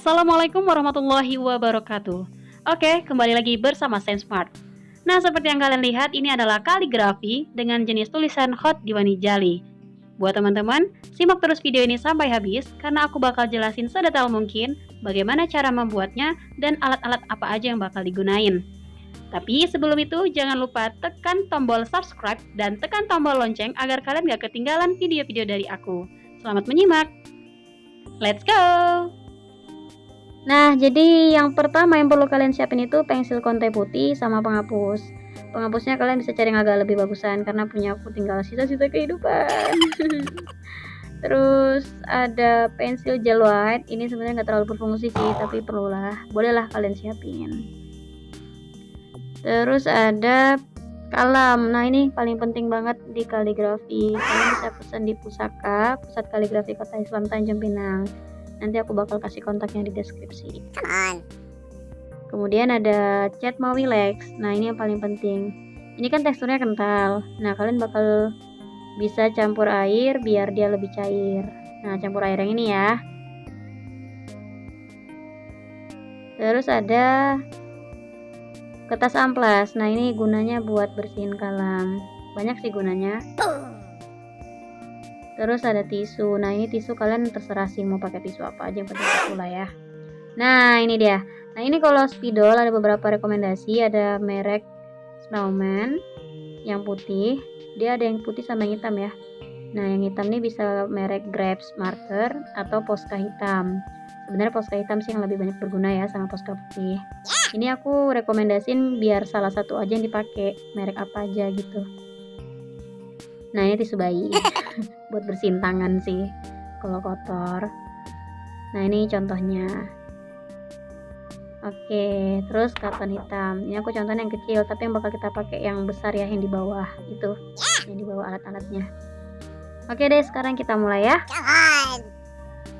Assalamualaikum warahmatullahi wabarakatuh. Oke, kembali lagi bersama Sensmart. Nah, seperti yang kalian lihat, ini adalah kaligrafi dengan jenis tulisan Hot Diwani Jali. Buat teman-teman, simak terus video ini sampai habis, karena aku bakal jelasin sedetail mungkin bagaimana cara membuatnya dan alat-alat apa aja yang bakal digunain. Tapi sebelum itu, jangan lupa tekan tombol subscribe dan tekan tombol lonceng agar kalian gak ketinggalan video-video dari aku. Selamat menyimak! Let's go! Nah, jadi yang pertama yang perlu kalian siapin itu pensil konte putih sama penghapus. Penghapusnya kalian bisa cari yang agak lebih bagusan karena punya aku tinggal sisa-sisa kehidupan. Terus ada pensil gel white. Ini sebenarnya nggak terlalu berfungsi sih, tapi perlulah, bolehlah kalian siapin. Terus ada kalam. Nah, ini paling penting banget di kaligrafi. Kalian bisa pesan di pusaka Pusat Kaligrafi Kota Islam Tanjung Pinang. Nanti aku bakal kasih kontaknya di deskripsi. Kemudian ada cat mau relax. Nah, ini yang paling penting. Ini kan teksturnya kental. Nah, kalian bakal bisa campur air biar dia lebih cair. Nah, campur air yang ini ya. Terus ada kertas amplas. Nah, ini gunanya buat bersihin kalam. Banyak sih gunanya. Terus ada tisu. Nah, ini tisu kalian terserah sih mau pakai tisu apa aja, yang penting tisu lah ya. Nah, ini dia. Nah, ini kalau spidol ada beberapa rekomendasi. Ada merek Snowman yang putih. Dia ada yang putih sama yang hitam ya. Nah, yang hitam ini bisa merek Grapes Marker atau Posca hitam. Sebenarnya Posca hitam sih yang lebih banyak berguna ya sama Posca putih. Ini aku rekomendasiin biar salah satu aja yang dipakai, merek apa aja gitu. Nah, ini tisu bayi buat bersihin tangan sih kalau kotor. Nah, ini contohnya. Oke, terus karton hitam. Ini aku contohnya yang kecil, tapi yang bakal kita pakai yang besar ya, yang di bawah itu, yang di bawah alat-alatnya. Oke deh, sekarang kita mulai ya.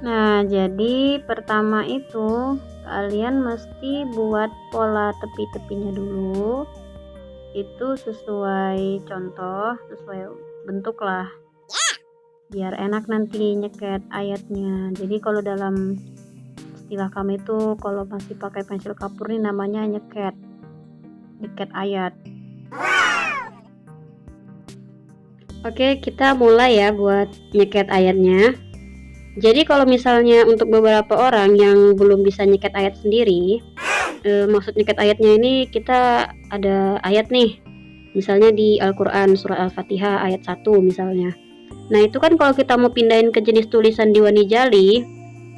Nah, jadi pertama itu kalian mesti buat pola tepi-tepinya dulu. Itu sesuai contoh, sesuai bentuk lah, biar enak nanti nyeket ayatnya. Jadi kalau dalam istilah kami itu kalau masih pakai pensil kapur nih namanya nyeket ayat. Oke, kita mulai ya buat nyeket ayatnya. Jadi kalau misalnya untuk beberapa orang yang belum bisa nyeket ayat sendiri, maksud nyeket ayatnya ini, kita ada ayat nih, misalnya di Al-Quran surah Al-Fatihah ayat 1 misalnya. Nah, itu kan kalau kita mau pindahin ke jenis tulisan Diwani Jali,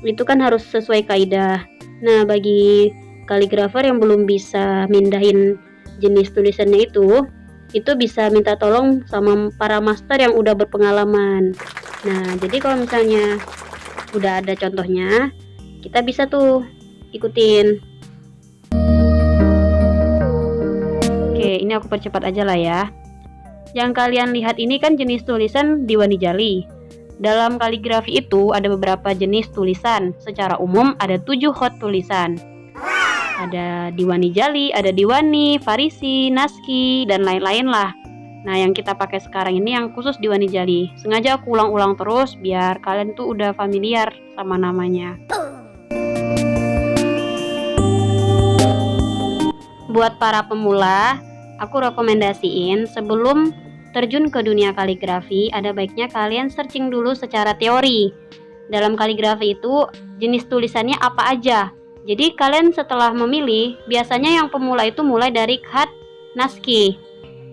itu kan harus sesuai kaidah. Nah, bagi kaligrafer yang belum bisa mindahin jenis tulisannya itu bisa minta tolong sama para master yang udah berpengalaman. Nah, jadi kalau misalnya udah ada contohnya, kita bisa tuh ikutin. Oke, ini aku percepat aja lah ya. Yang kalian lihat ini kan jenis tulisan Diwani Jali. Dalam kaligrafi itu ada beberapa jenis tulisan. Secara umum ada 7 hot tulisan. Ada Diwani Jali, ada Diwani, Farisi, Naski, dan lain-lain lah. Nah, yang kita pakai sekarang ini yang khusus Diwani Jali. Sengaja aku ulang-ulang terus biar kalian tuh udah familiar sama namanya. Buat para pemula, aku rekomendasiin sebelum terjun ke dunia kaligrafi, ada baiknya kalian searching dulu secara teori. Dalam kaligrafi itu jenis tulisannya apa aja. Jadi kalian setelah memilih, biasanya yang pemula itu mulai dari khat Naski.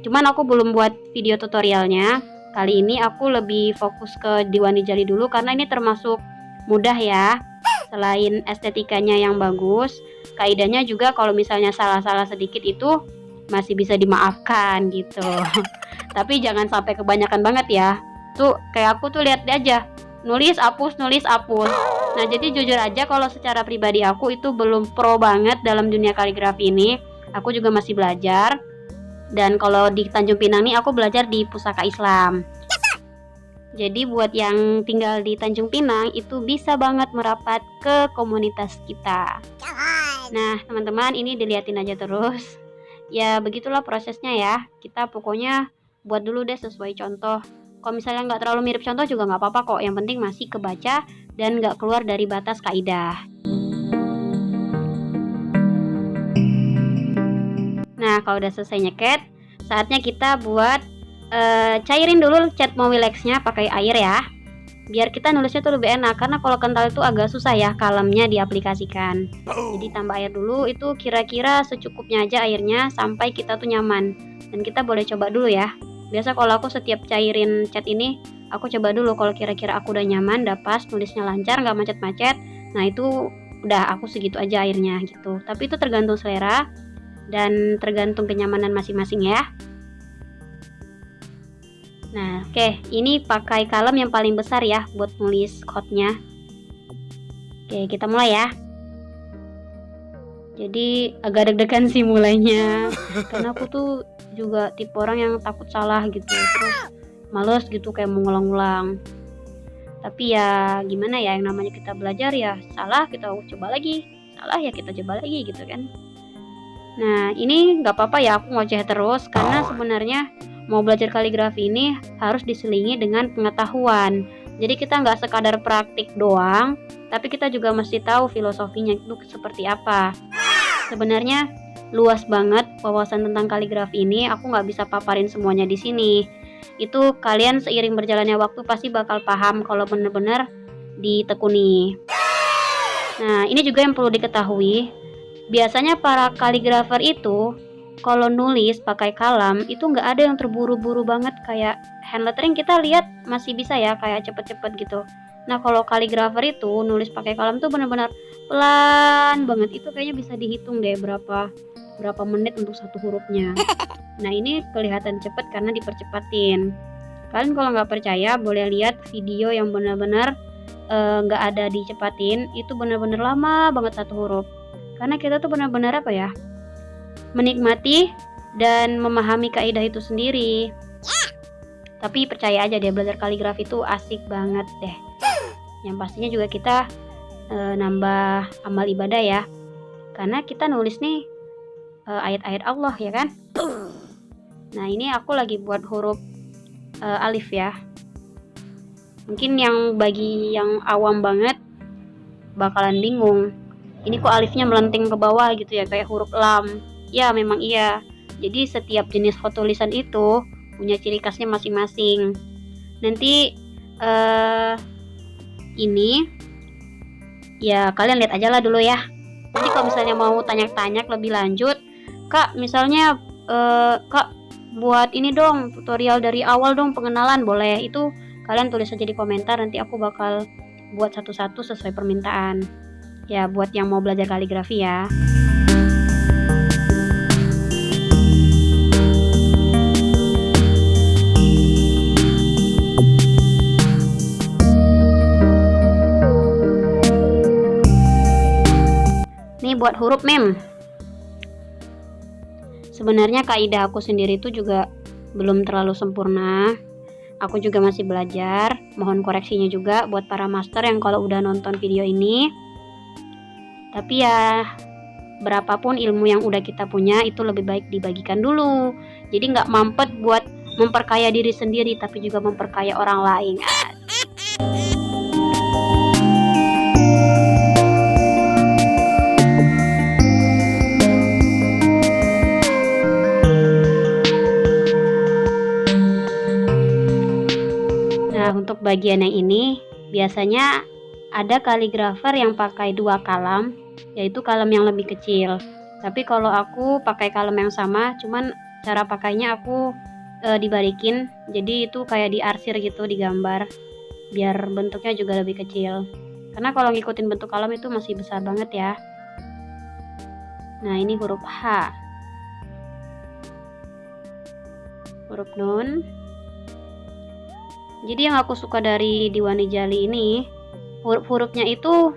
Cuman aku belum buat video tutorialnya. Kali ini aku lebih fokus ke Diwani Jali dulu karena ini termasuk mudah ya. Selain estetikanya yang bagus, kaidahnya juga kalau misalnya salah-salah sedikit itu masih bisa dimaafkan gitu. Tapi jangan sampai kebanyakan banget ya. Tuh kayak aku tuh lihat aja, nulis hapus. Nah, jadi jujur aja kalau secara pribadi aku itu belum pro banget dalam dunia kaligrafi ini. Aku juga masih belajar. Dan kalau di Tanjung Pinang nih aku belajar di Pusaka Islam. Jadi buat yang tinggal di Tanjung Pinang itu bisa banget merapat ke komunitas kita. Nah, teman-teman, ini dilihatin aja terus. Ya begitulah prosesnya ya. Kita pokoknya buat dulu deh sesuai contoh. Kalau misalnya nggak terlalu mirip contoh juga nggak apa-apa kok. Yang penting masih kebaca dan nggak keluar dari batas kaidah. kalau udah selesai nyeket, saatnya kita buat cairin dulu cat Mowilex-nya pakai air ya, biar kita nulisnya tuh lebih enak. Karena kalau kental itu agak susah ya kalemnya diaplikasikan. Jadi tambah air dulu, itu kira-kira secukupnya aja airnya sampai kita tuh nyaman. Dan kita boleh coba dulu ya. Biasa kalau aku setiap cairin cat ini, aku coba dulu kalau kira-kira aku udah nyaman, udah pas, nulisnya lancar, nggak macet-macet. Nah itu udah aku segitu aja airnya gitu. Tapi itu tergantung selera dan tergantung kenyamanan masing-masing ya. Nah oke, ini pakai kalem yang paling besar ya buat nulis quote-nya. Oke, kita mulai ya. Jadi agak deg-degan sih mulainya, karena aku tuh juga tipe orang yang takut salah gitu, terus males gitu kayak mengulang-ulang. Tapi ya gimana ya, yang namanya kita belajar ya, salah kita coba lagi, salah ya kita coba lagi gitu kan. Nah ini nggak apa-apa ya aku ngoceh terus, karena sebenarnya mau belajar kaligrafi ini harus diselingi dengan pengetahuan. Jadi kita nggak sekadar praktik doang, tapi kita juga mesti tahu filosofinya itu seperti apa. Sebenarnya luas banget wawasan tentang kaligrafi ini, aku nggak bisa paparin semuanya di sini. Itu kalian seiring berjalannya waktu pasti bakal paham kalau bener-bener ditekuni. Nah ini juga yang perlu diketahui, biasanya para kaligrafer itu kalau nulis pakai kalam itu nggak ada yang terburu-buru banget. Kayak hand lettering kita lihat masih bisa ya kayak cepet-cepet gitu. Nah kalau kaligrafer itu nulis pakai kalam tuh benar-benar pelan banget. Itu kayaknya bisa dihitung deh berapa menit untuk satu hurufnya. Nah ini kelihatan cepet karena dipercepatin. Kalian kalau nggak percaya boleh lihat video yang benar-benar nggak ada dicepatin. Itu benar-benar lama banget satu huruf. Karena kita tuh benar-benar apa ya, menikmati dan memahami kaidah itu sendiri. Tapi percaya aja deh, belajar kaligrafi itu asik banget deh. Yang pastinya juga kita nambah amal ibadah ya, karena kita nulis nih ayat-ayat Allah ya kan. Nah ini aku lagi buat huruf alif ya. Mungkin yang bagi yang awam banget bakalan bingung, ini kok alifnya melenting ke bawah gitu ya, kayak huruf lam. Ya memang iya. Jadi setiap jenis hot tulisan itu punya ciri khasnya masing-masing. Nanti ini ya kalian lihat aja lah dulu ya. Nanti kalau misalnya mau tanya-tanya lebih lanjut, Kak misalnya Kak buat ini dong tutorial dari awal dong, pengenalan, boleh. Itu kalian tulis aja di komentar, nanti aku bakal buat satu-satu sesuai permintaan. Ya buat yang mau belajar kaligrafi ya. Ini buat huruf mem. Sebenarnya kaidah aku sendiri itu juga belum terlalu sempurna. Aku juga masih belajar. Mohon koreksinya juga buat para master yang kalau udah nonton video ini. Tapi ya berapapun ilmu yang udah kita punya itu lebih baik dibagikan dulu. Jadi nggak mampet buat memperkaya diri sendiri, tapi juga memperkaya orang lain. Nah untuk bagian yang ini biasanya ada kaligrafer yang pakai dua kalam, yaitu kalam yang lebih kecil. Tapi kalau aku pakai kalam yang sama, cuman cara pakainya aku dibalikin, jadi itu kayak diarsir gitu, digambar, biar bentuknya juga lebih kecil. Karena kalau ngikutin bentuk kalam itu masih besar banget ya. Nah ini huruf H, huruf nun. Jadi yang aku suka dari Diwani Jali ini, huruf-hurufnya itu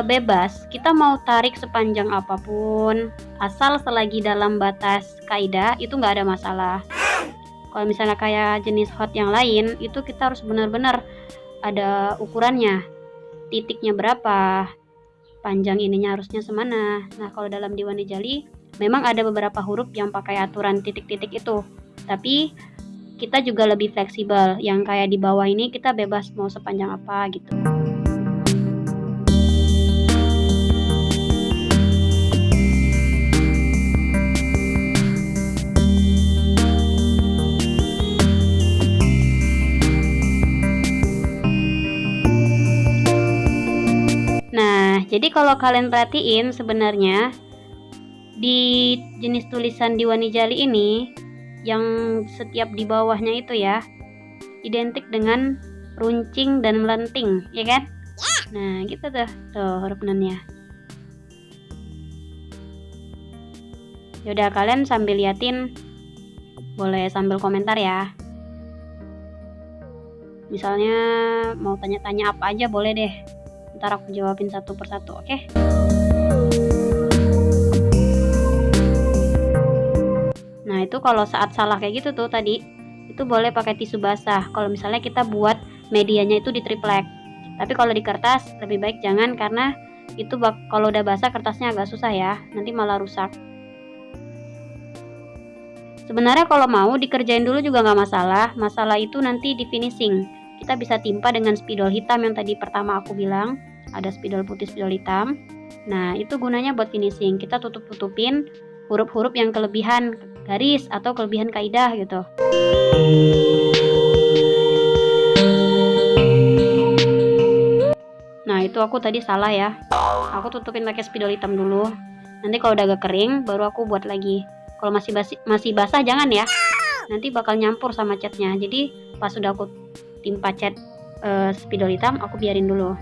bebas. Kita mau tarik sepanjang apapun, asal selagi dalam batas kaidah itu nggak ada masalah. Kalau misalnya kayak jenis hot yang lain, itu kita harus benar-benar ada ukurannya. Titiknya berapa, panjang ininya harusnya semana. Nah kalau dalam Diwani Jali memang ada beberapa huruf yang pakai aturan titik-titik itu. Tapi kita juga lebih fleksibel, yang kayak di bawah ini kita bebas mau sepanjang apa gitu. Jadi kalau kalian perhatiin sebenarnya di jenis tulisan Diwani Jali ini yang setiap di bawahnya itu ya identik dengan runcing dan melenting, ya kan? Nah, gitu tuh huruf nennya. Yaudah, kalian sambil liatin, boleh sambil komentar ya. Misalnya mau tanya-tanya apa aja boleh deh. Ntar aku jawabin satu persatu, oke? Nah, itu kalau saat salah kayak gitu tuh tadi, itu boleh pakai tisu basah. Kalau misalnya kita buat medianya itu di triplek. Tapi kalau di kertas lebih baik jangan, karena itu kalau udah basah kertasnya agak susah ya, nanti malah rusak. Sebenarnya kalau mau dikerjain dulu juga nggak masalah. Masalah itu nanti di finishing. Kita bisa timpa dengan spidol hitam yang tadi pertama aku bilang. Ada spidol putih, spidol hitam. Nah, itu gunanya buat finishing. Kita tutup-tutupin huruf-huruf yang kelebihan garis atau kelebihan kaidah gitu. Nah, itu aku tadi salah ya. Aku tutupin pakai spidol hitam dulu. Nanti kalau udah agak kering baru aku buat lagi. Kalau masih basah jangan ya. Nanti bakal nyampur sama catnya. Jadi pas sudah aku timpa cat spidol hitam, aku biarin dulu.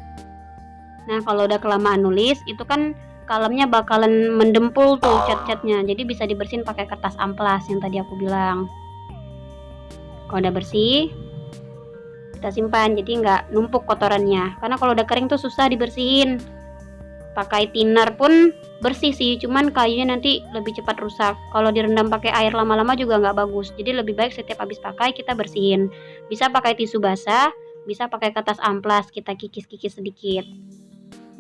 Nah, kalau udah kelamaan nulis, itu kan kalemnya bakalan mendempul tuh cat-catnya. Jadi bisa dibersihin pakai kertas amplas yang tadi aku bilang. Kalau udah bersih, kita simpan jadi nggak numpuk kotorannya. Karena kalau udah kering tuh susah dibersihin. Pakai thinner pun bersih sih, cuman kayunya nanti lebih cepat rusak. Kalau direndam pakai air lama-lama juga nggak bagus. Jadi lebih baik setiap habis pakai kita bersihin. Bisa pakai tisu basah, bisa pakai kertas amplas, kita kikis-kikis sedikit.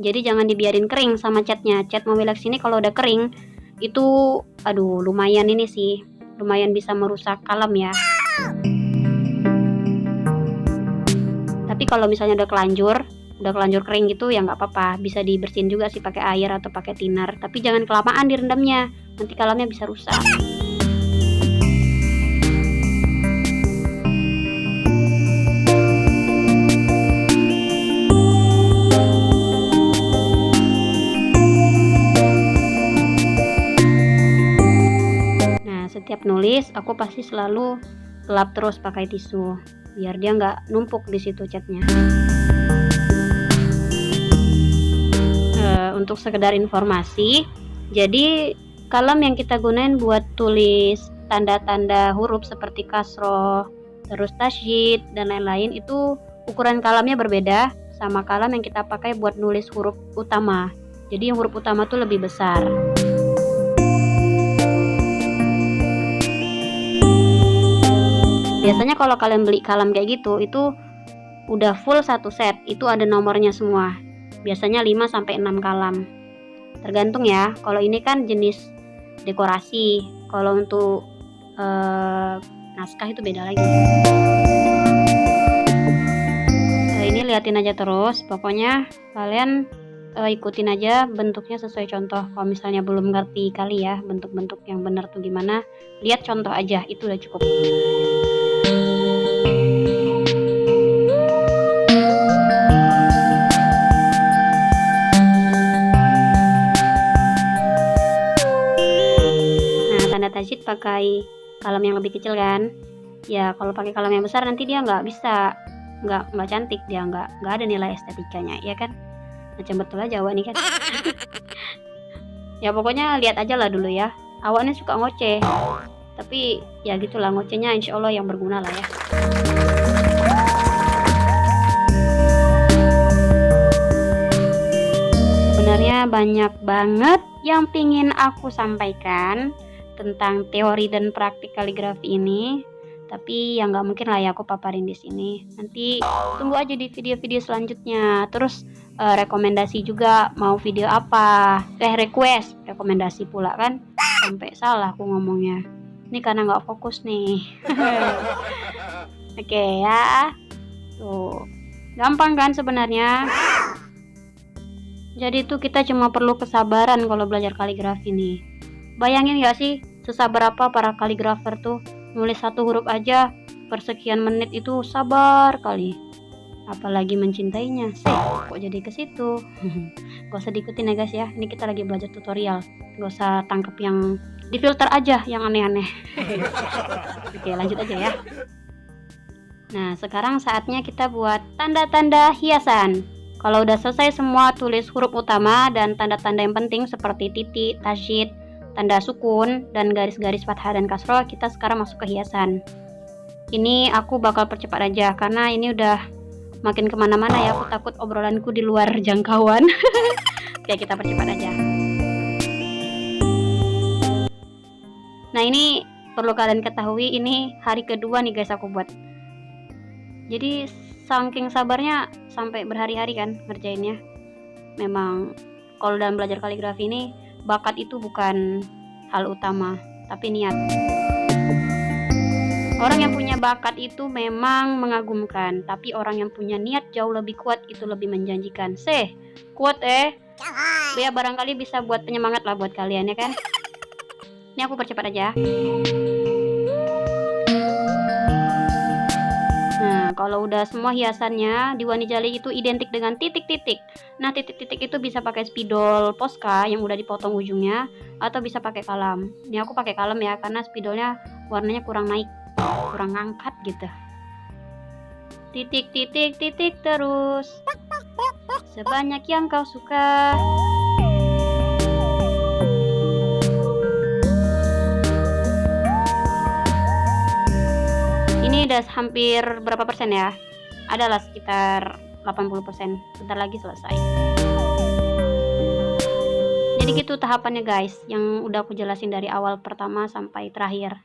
Jadi jangan dibiarin kering sama catnya. Cat Mobilex ini kalau udah kering itu aduh lumayan ini sih, lumayan bisa merusak kalem ya. Tapi kalau misalnya udah kelanjur kering gitu ya nggak apa-apa, bisa dibersihin juga sih pakai air atau pakai thinner. Tapi jangan kelamaan direndamnya, nanti kalemnya bisa rusak. Nah, setiap nulis aku pasti selalu lap terus pakai tisu biar dia nggak numpuk di situ catnya. Untuk sekedar informasi, jadi kalem yang kita gunain buat tulis tanda-tanda huruf seperti kasroh, terus tasydid dan lain-lain, itu ukuran kalemnya berbeda sama kalem yang kita pakai buat nulis huruf utama. Jadi yang huruf utama tuh lebih besar. Biasanya kalau kalian beli kalem kayak gitu, itu udah full satu set, itu ada nomornya semua. Biasanya 5-6 kalem. Tergantung ya. Kalau ini kan jenis dekorasi. Kalau untuk naskah itu beda lagi. Ini liatin aja terus. Pokoknya kalian ikutin aja bentuknya sesuai contoh. Kalau misalnya belum ngerti kali ya bentuk-bentuk yang benar tuh gimana, lihat contoh aja, itu udah cukup. Tasydid pakai kalem yang lebih kecil kan ya. Kalau pakai kalem yang besar nanti dia nggak bisa, nggak cantik, dia nggak ada nilai estetikanya ya kan. Macam betul aja awak nih kan. Ya pokoknya lihat aja lah dulu ya. Awaknya suka ngoceh, tapi ya gitulah, ngocehnya insya Allah yang berguna lah ya. Sebenarnya banyak banget yang pingin aku sampaikan tentang teori dan praktik kaligrafi ini, tapi ya nggak mungkin lah ya aku paparin di sini. Nanti tunggu aja di video-video selanjutnya. Terus rekomendasi juga mau video apa, request rekomendasi pula kan, sampai salah aku ngomongnya ini karena nggak fokus nih. Oke ya, tuh gampang kan sebenarnya. Jadi tuh kita cuma perlu kesabaran kalau belajar kaligrafi nih. Bayangin gak sih sesabar apa para kaligrafer tuh nulis satu huruf aja persekian menit, itu sabar kali. apalagi mencintainya. Kok jadi ke situ? Gak usah diikutin ya guys ya. Ini kita lagi belajar tutorial. Gak usah tangkep yang difilter aja yang aneh-aneh. Oke, lanjut aja ya. Nah, sekarang saatnya kita buat tanda-tanda hiasan. Kalau udah selesai semua, tulis huruf utama dan tanda-tanda yang penting seperti titik, tasydid, tanda sukun, dan garis-garis fathah dan kasroh. Kita sekarang masuk ke hiasan. Ini aku bakal percepat aja karena ini udah makin kemana-mana ya. Aku takut obrolanku di luar jangkauan. Oke, kita percepat aja. Nah, ini perlu kalian ketahui, ini hari kedua nih guys aku buat. Jadi saking sabarnya sampai berhari-hari kan ngerjainnya. Memang kalau dalam belajar kaligrafi ini, bakat itu bukan hal utama, tapi niat. Orang yang punya bakat itu memang mengagumkan, tapi orang yang punya niat jauh lebih kuat itu lebih menjanjikan. Kuat ya, barangkali bisa buat penyemangat lah buat kalian ya kan. Ini aku percepat aja. Nah, kalau udah semua hiasannya di Wanijali itu identik dengan titik-titik. Nah, titik-titik itu bisa pakai spidol Posca yang udah dipotong ujungnya, atau bisa pakai kalam. Ini aku pakai kalam ya, karena spidolnya warnanya kurang naik, kurang ngangkat gitu. Titik-titik-titik terus, sebanyak yang kau suka. Ini udah hampir berapa persen ya? Adalah sekitar 80%. Bentar lagi selesai. Jadi gitu tahapannya guys, yang udah aku jelasin dari awal pertama sampai terakhir.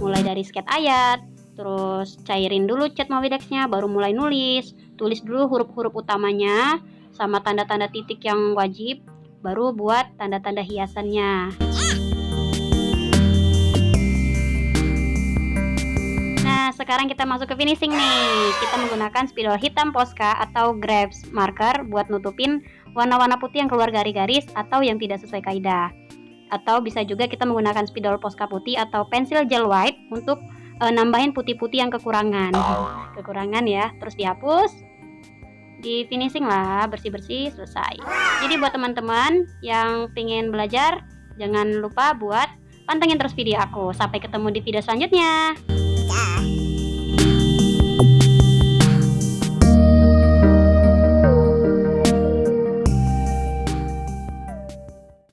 Mulai dari sket ayat, terus cairin dulu cat Mowidex-nya, baru mulai nulis. Tulis dulu huruf-huruf utamanya sama tanda-tanda titik yang wajib, baru buat tanda-tanda hiasannya. Nah, sekarang kita masuk ke finishing nih. Kita menggunakan spidol hitam Posca atau grabs marker buat nutupin warna-warna putih yang keluar garis-garis atau yang tidak sesuai kaidah. Atau bisa juga kita menggunakan spidol Posca putih atau pensil gel white untuk nambahin putih-putih yang kekurangan. Kekurangan ya, terus dihapus. Di finishing lah, bersih-bersih, selesai. Jadi buat teman-teman yang pengen belajar, jangan lupa buat pantengin terus video aku. Sampai ketemu di video selanjutnya.